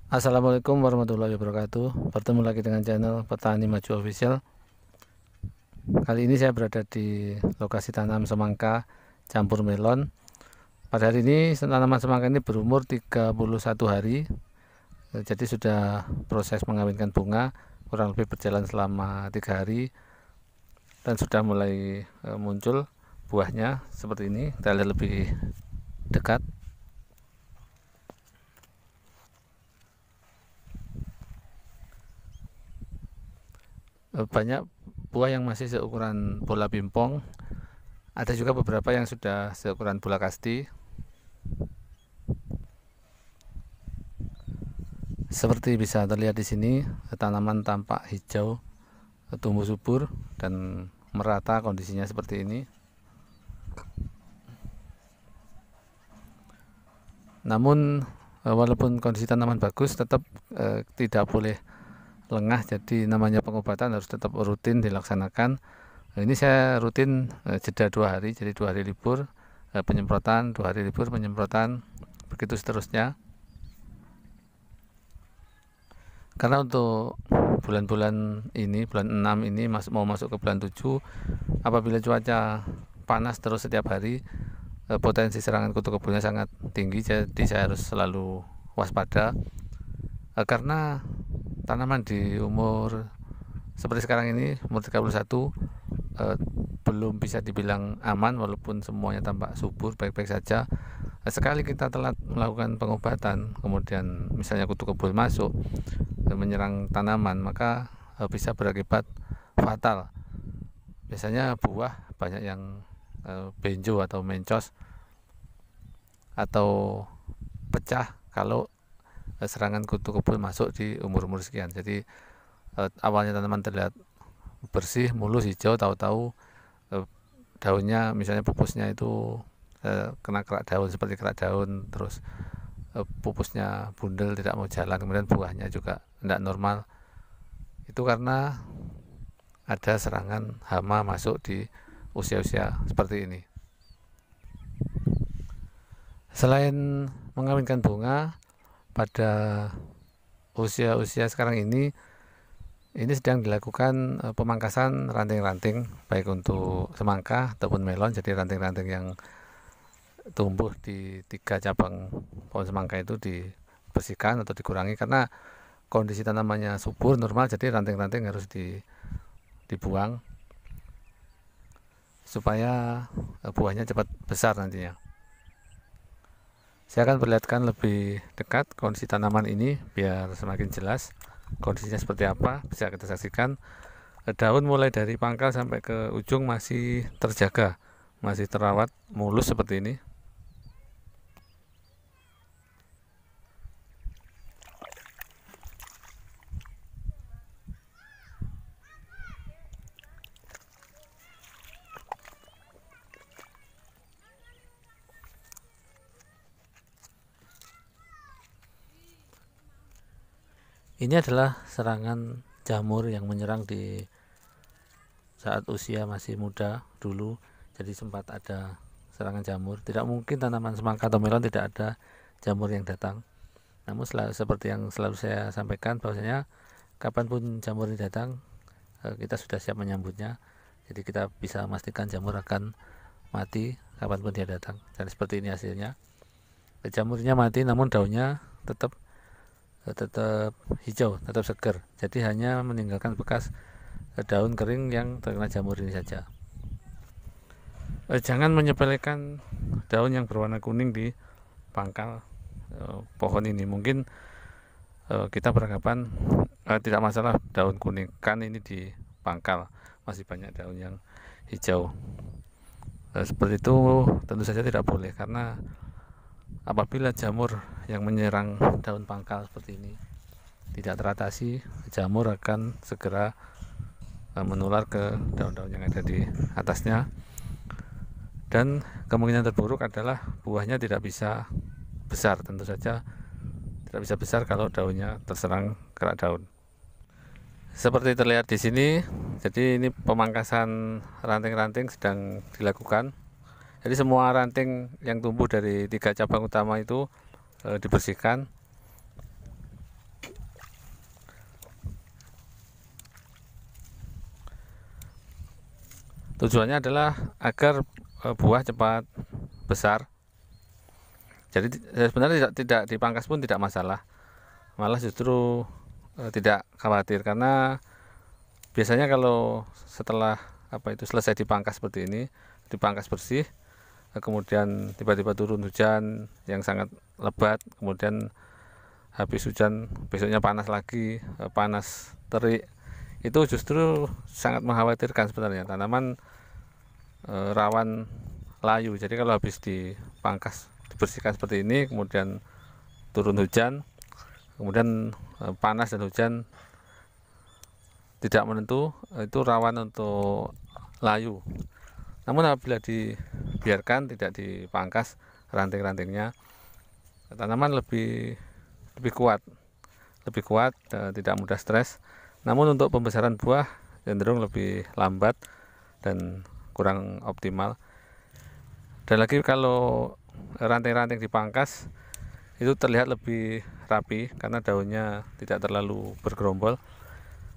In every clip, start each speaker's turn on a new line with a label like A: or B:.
A: Assalamualaikum warahmatullahi wabarakatuh. Bertemu lagi dengan channel Petani Maju Official. Kali ini saya berada di lokasi tanam semangka campur melon. Pada hari ini tanaman semangka ini berumur 31 hari. Jadi sudah proses mengawinkan bunga, kurang lebih berjalan selama 3 hari dan sudah mulai muncul buahnya seperti ini. Kita lihat lebih dekat. Banyak buah yang masih seukuran bola pingpong, ada juga beberapa yang sudah seukuran bola kasti. Seperti bisa terlihat di sini, tanaman tampak hijau, tumbuh subur dan merata, kondisinya seperti ini. Namun walaupun kondisi tanaman bagus, tetap tidak boleh lengah, jadi namanya pengobatan harus tetap rutin dilaksanakan. Ini saya rutin jeda 2 hari, jadi 2 hari libur penyemprotan, 2 hari libur penyemprotan, begitu seterusnya. Karena untuk bulan-bulan ini, bulan 6 ini mau masuk ke bulan 7, apabila cuaca panas terus setiap hari, potensi serangan kutu kebunnya sangat tinggi, jadi saya harus selalu waspada. Karena tanaman di umur seperti sekarang ini, umur 31, belum bisa dibilang aman, walaupun semuanya tampak subur, baik-baik saja. Sekali kita telat melakukan pengobatan, kemudian misalnya kutu kebun masuk menyerang tanaman, maka bisa berakibat fatal. Biasanya buah banyak yang benjo atau mencos atau pecah kalau serangan kutu kebun masuk di umur-umur sekian. Jadi awalnya tanaman terlihat bersih, mulus, hijau, tahu-tahu daunnya, misalnya pupusnya itu kena kerak daun, seperti kerak daun, terus pupusnya bundel, tidak mau jalan, kemudian buahnya juga tidak normal. Itu karena ada serangan hama masuk di usia-usia seperti ini. Selain mengawinkan bunga, pada usia-usia sekarang ini sedang dilakukan pemangkasan ranting-ranting, baik untuk semangka ataupun melon. Jadi ranting-ranting yang tumbuh di 3 cabang pohon semangka itu dibersihkan atau dikurangi, karena kondisi tanamannya subur, normal, jadi ranting-ranting harus dibuang supaya buahnya cepat besar nantinya. Saya akan perlihatkan lebih dekat kondisi tanaman ini biar semakin jelas kondisinya seperti apa, bisa kita saksikan. Daun mulai dari pangkal sampai ke ujung masih terjaga, masih terawat mulus seperti ini. Ini adalah serangan jamur yang menyerang di saat usia masih muda dulu, jadi sempat ada serangan jamur. Tidak mungkin tanaman semangka atau melon tidak ada jamur yang datang. Namun seperti yang selalu saya sampaikan, bahwasanya kapanpun jamur ini datang, kita sudah siap menyambutnya. Jadi kita bisa memastikan jamur akan mati kapanpun dia datang. Dan seperti ini hasilnya. Jamurnya mati, namun daunnya tetap hijau, tetap segar. Jadi hanya meninggalkan bekas daun kering yang terkena jamur ini saja. Jangan menyepelekan daun yang berwarna kuning di pangkal pohon ini. Mungkin kita beranggapan tidak masalah daun kuning, kan ini di pangkal masih banyak daun yang hijau. Seperti itu tentu saja tidak boleh, karena apabila jamur yang menyerang daun pangkal seperti ini tidak teratasi, jamur akan segera menular ke daun-daun yang ada di atasnya, dan kemungkinan terburuk adalah buahnya tidak bisa besar. Tentu saja tidak bisa besar kalau daunnya terserang kerak daun. Seperti terlihat di sini, jadi ini pemangkasan ranting-ranting sedang dilakukan. Jadi semua ranting yang tumbuh dari 3 cabang utama itu dibersihkan. Tujuannya adalah agar buah cepat besar. Jadi sebenarnya tidak dipangkas pun tidak masalah, malah justru tidak khawatir, karena biasanya kalau setelah selesai dipangkas seperti ini, dipangkas bersih, kemudian tiba-tiba turun hujan yang sangat lebat, kemudian habis hujan besoknya panas lagi, panas terik, itu justru sangat mengkhawatirkan sebenarnya. Tanaman rawan layu. Jadi kalau habis dipangkas, dibersihkan seperti ini, kemudian turun hujan, kemudian panas dan hujan tidak menentu, itu rawan untuk layu. Namun apabila dibiarkan, tidak dipangkas ranting-rantingnya, tanaman lebih kuat, tidak mudah stres. Namun untuk pembesaran buah cenderung lebih lambat dan kurang optimal. Dan lagi kalau ranting-ranting dipangkas, itu terlihat lebih rapi karena daunnya tidak terlalu bergerombol.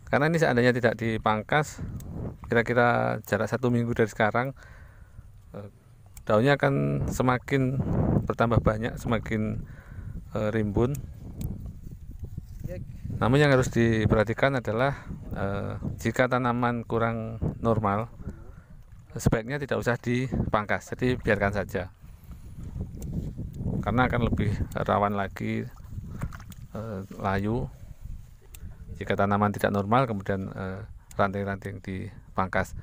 A: Karena ini seandainya tidak dipangkas, kira-kira jarak 1 minggu dari sekarang, daunnya akan semakin bertambah banyak, semakin rimbun. Namun yang harus diperhatikan adalah jika tanaman kurang normal, sebaiknya tidak usah dipangkas, jadi biarkan saja, karena akan lebih rawan lagi layu jika tanaman tidak normal kemudian ranting-ranting dipangkas.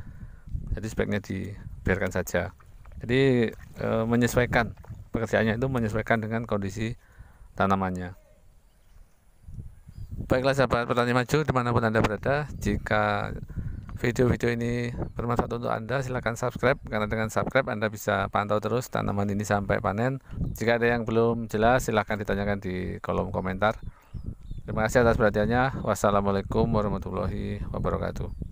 A: Jadi sebaiknya dibiarkan saja. Jadi menyesuaikan pekerjaannya, itu menyesuaikan dengan kondisi tanamannya. Baiklah sahabat petani maju dimanapun Anda berada, jika video-video ini bermanfaat untuk Anda, silahkan subscribe, karena dengan subscribe Anda bisa pantau terus tanaman ini sampai panen. Jika ada yang belum jelas, silahkan ditanyakan di kolom komentar. Terima kasih atas perhatiannya. Wassalamualaikum warahmatullahi wabarakatuh.